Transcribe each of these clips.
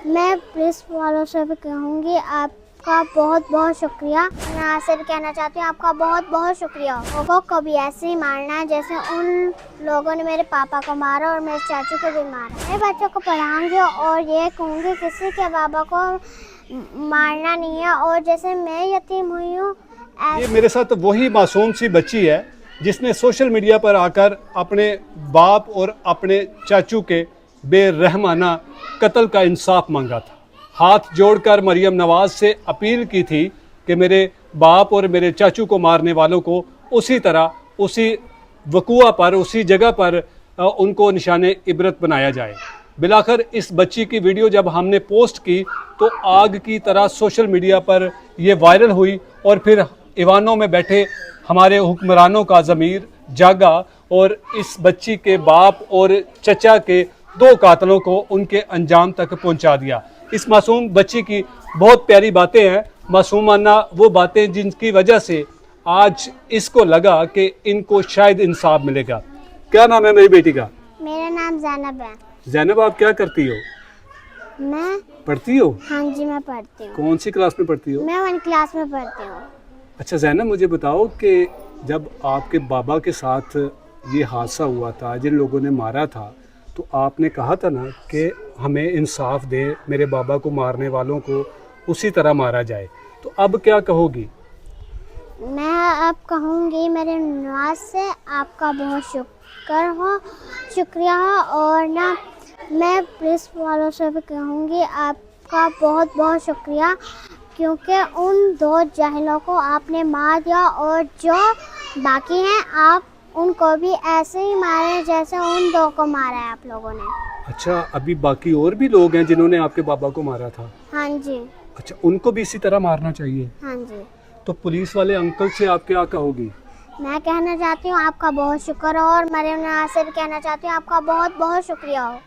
मैं पुलिस वालों से भी कहूँगी आपका बहुत बहुत शुक्रिया। मैं आपसे भी कहना चाहती हूँ आपका बहुत बहुत शुक्रिया। लोगों को भी ऐसे ही मारना है जैसे उन लोगों ने मेरे पापा को मारा और मेरे चाचू को भी मारा। मैं बच्चों को पढ़ाऊँगी और ये कहूँगी किसी के बाबा को मारना नहीं है। और जैसे मैं यतीम हुई हूँ, ये मेरे साथ वही मासूम सी बच्ची है जिसने सोशल मीडिया पर आकर अपने बाप और अपने चाचू के बेरहमाना कत्ल का इंसाफ मांगा था। हाथ जोड़कर मरियम नवाज से अपील की थी कि मेरे बाप और मेरे चाचू को मारने वालों को उसी तरह, उसी वकूआ पर, उसी जगह पर उनको निशाने इबरत बनाया जाए। बिलाखिर इस बच्ची की वीडियो जब हमने पोस्ट की तो आग की तरह सोशल मीडिया पर यह वायरल हुई और फिर ईवानों में बैठे हमारे हुक्मरानों का ज़मीर जागा और इस बच्ची के बाप और चचा के 2 कातलों को उनके अंजाम तक पहुंचा दिया। इस मासूम बच्ची की बहुत प्यारी बातें हैं, मासूमाना वो बातें जिनकी वजह से आज इसको लगा कि इनको शायद इंसाफ मिलेगा। क्या नाम है मेरी बेटी का? मेरा नाम ज़ैनब है। ज़ैनब, आप क्या करती हो? मैं पढ़ती हो? हाँ जी, मैं पढ़ती हूँ। कौन सी क्लास में पढ़ती हो? मैं 1 क्लास में पढ़ती हूँ। अच्छा ज़ैनब, मुझे बताओ कि जब आपके बाबा के साथ ये हादसा हुआ था, जिन लोगों ने मारा था, तो आपने कहा था ना कि हमें इंसाफ दे, मेरे बाबा को मारने वालों को उसी तरह मारा जाए। तो अब क्या कहोगी? मैं अब कहूँगी मेरे नवाज से आपका बहुत शुक्रिया हो। और ना मैं पुलिस वालों से भी कहूँगी आपका बहुत बहुत शुक्रिया, क्योंकि उन 2 जाहिलों को आपने मार दिया और जो बाकी हैं आप उनको भी ऐसे ही मारे जैसे उन 2 को मारा है आप लोगों ने। अच्छा, अभी बाकी और भी लोग हैं जिन्होंने आपके बाबा को मारा था? हाँ जी। अच्छा, उनको भी इसी तरह मारना चाहिए? हाँ जी। तो पुलिस वाले अंकल से आप क्या कहोगी? मैं कहना चाहती हूँ आपका बहुत शुक्र हो। और मरियम नवाज से भी कहना चाहती हूँ आपका बहुत बहुत शुक्रिया हो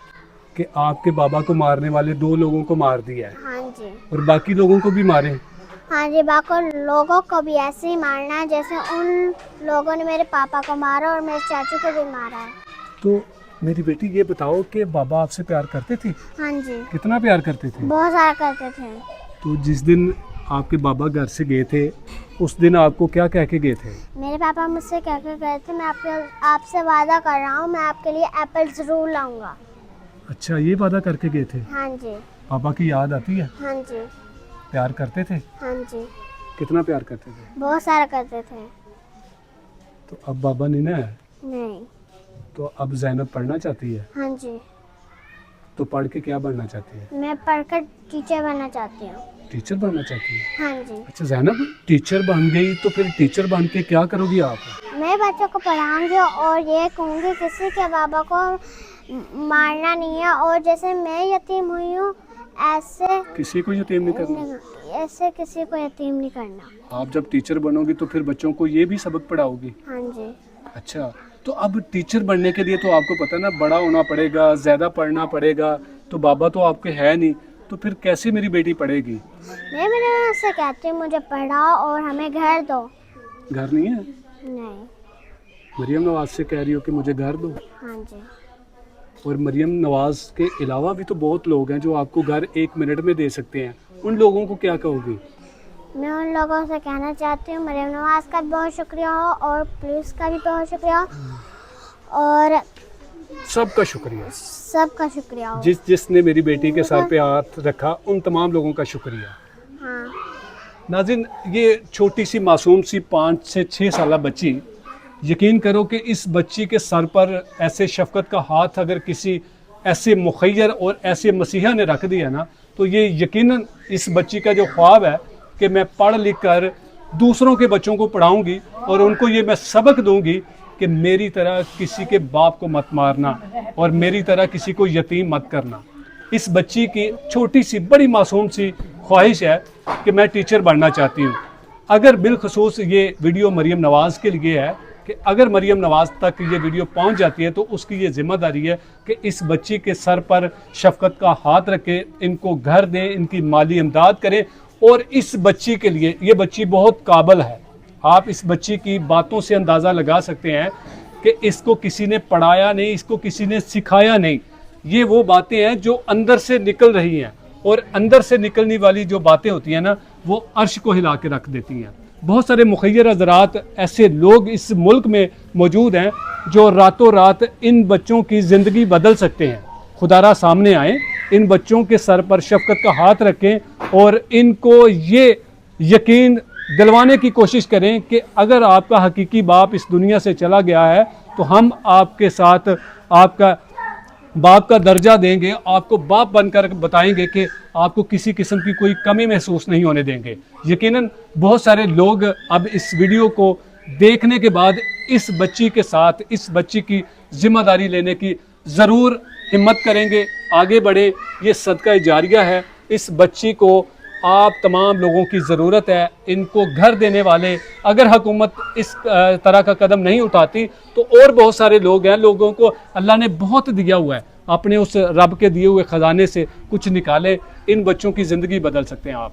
कि आपके बाबा को मारने वाले 2 लोगों को मार दिया है। हाँ जी। और बाकी लोगों को भी मारे? हाँ जी, बाकी लोगों को भी ऐसे ही मारना है जैसे उन लोगों ने मेरे पापा को मारा और मेरे चाचू को भी मारा है। तो मेरी बेटी ये बताओ कि बाबा आपसे प्यार करते थे? हाँ जी, कितना प्यार करते थे? बहुत सारा करते थे। तो जिस दिन आपके बाबा घर से गए थे उस दिन आपको क्या कह के गए थे? मेरे पापा मुझसे कह के गए थे मैं आपसे वादा कर रहा हूँ, मैं आपके लिए एप्पल ज़रूर लाऊंगा। अच्छा, ये वादा करके गए थे? हाँ जी। पापा की याद आती है? हाँ जी। प्यार करते थे? हाँ जी, कितना प्यार करते थे? बहुत सारा करते थे। तो अब बाबा नहीं ना है, नहीं। तो अब ज़ैनब पढ़ना चाहती है? हाँ जी। तो पढ़ के क्या बनना चाहती है? मैं पढ़कर टीचर बनना चाहती हूँ। टीचर बनना चाहती है? हाँ जी। अच्छा ज़ैनब, टीचर बन गई तो फिर टीचर बन के क्या करोगी आप? मैं बच्चों को पढ़ाऊंगी और ये कहूँगी किसी के बाबा को मारना नहीं है। और जैसे मैं यतीम हुई हूँ ऐसे किसी को यतीम नहीं करना? ऐसे किसी को यतीम नहीं करना। आप जब टीचर बनोगी तो फिर बच्चों को ये भी सबक पढ़ाओगी? हाँ जी। अच्छा, तो अब टीचर बनने के लिए तो आपको पता ना बड़ा होना पड़ेगा, ज़्यादा पढ़ना पड़ेगा। तो बाबा तो आपके है नहीं, तो फिर कैसे मेरी बेटी पढ़ेगी? मैं मेरे से कहती हूँ मुझे पढ़ाओ और हमें घर दो। घर नहीं है? नहीं। मरियम नवाज से कह रही हो कि मुझे घर दो? हाँ जी। और मरियम नवाज के अलावा भी तो बहुत लोग हैं जो आपको घर 1 मिनट में दे सकते हैं, उन लोगों को क्या कहोगी? मैं उन लोगों से कहना चाहती हूँ मरियम नवाज का भी बहुत शुक्रिया हो और पुलिस का भी बहुत शुक्रिया हो और सबका शुक्रिया, सबका शुक्रिया हो। जिसने मेरी बेटी के सर पे हाथ रखा उन तमाम लोगों का शुक्रिया। हाँ। नाज़रीन, ये छोटी सी मासूम सी 5 से 6 साल बच्ची, यकीन करो कि इस बच्ची के सर पर ऐसे शफकत का हाथ अगर किसी ऐसे मुखय्यर और ऐसे मसीहा ने रख दिया ना, तो ये यकीनन इस बच्ची का जो ख्वाब है कि मैं पढ़ लिख कर दूसरों के बच्चों को पढ़ाऊंगी और उनको ये मैं सबक दूंगी कि मेरी तरह किसी के बाप को मत मारना और मेरी तरह किसी को यतीम मत करना। इस बच्ची की छोटी सी बड़ी मासूम सी ख्वाहिश है कि मैं टीचर बनना चाहती हूँ। अगर बिलखसूस ये वीडियो मरियम नवाज़ के लिए है कि अगर मरियम नवाज़ तक ये वीडियो पहुँच जाती है तो उसकी ये जिम्मेदारी है कि इस बच्ची के सर पर शफकत का हाथ रखे, इनको घर दें, इनकी माली इमदाद करें। और इस बच्ची के लिए, ये बच्ची बहुत काबिल है, आप इस बच्ची की बातों से अंदाज़ा लगा सकते हैं कि इसको किसी ने पढ़ाया नहीं, इसको किसी ने सिखाया नहीं, ये वो बातें हैं जो अंदर से निकल रही हैं और अंदर से निकलने वाली जो बातें होती हैं ना, वो अर्श को हिला के रख देती हैं। बहुत सारे मुखय्यर हज़रात ऐसे लोग इस मुल्क में मौजूद हैं जो रातों रात इन बच्चों की ज़िंदगी बदल सकते हैं। खुदारा सामने आए, इन बच्चों के सर पर शफ़क़त का हाथ रखें और इनको ये यकीन दिलवाने की कोशिश करें कि अगर आपका हकीकी बाप इस दुनिया से चला गया है तो हम आपके साथ आपका बाप का दर्जा देंगे, आपको बाप बनकर बताएंगे कि आपको किसी किस्म की कोई कमी महसूस नहीं होने देंगे। यकीनन बहुत सारे लोग अब इस वीडियो को देखने के बाद इस बच्ची के साथ, इस बच्ची की जिम्मेदारी लेने की ज़रूर हिम्मत करेंगे, आगे बढ़े। ये सदका जारिया है। इस बच्ची को आप तमाम लोगों की ज़रूरत है। इनको घर देने वाले अगर हुकूमत इस तरह का कदम नहीं उठाती तो और बहुत सारे लोग हैं, लोगों को अल्लाह ने बहुत दिया हुआ है, अपने उस रब के दिए हुए ख़जाने से कुछ निकाले। इन बच्चों की ज़िंदगी बदल सकते हैं आप।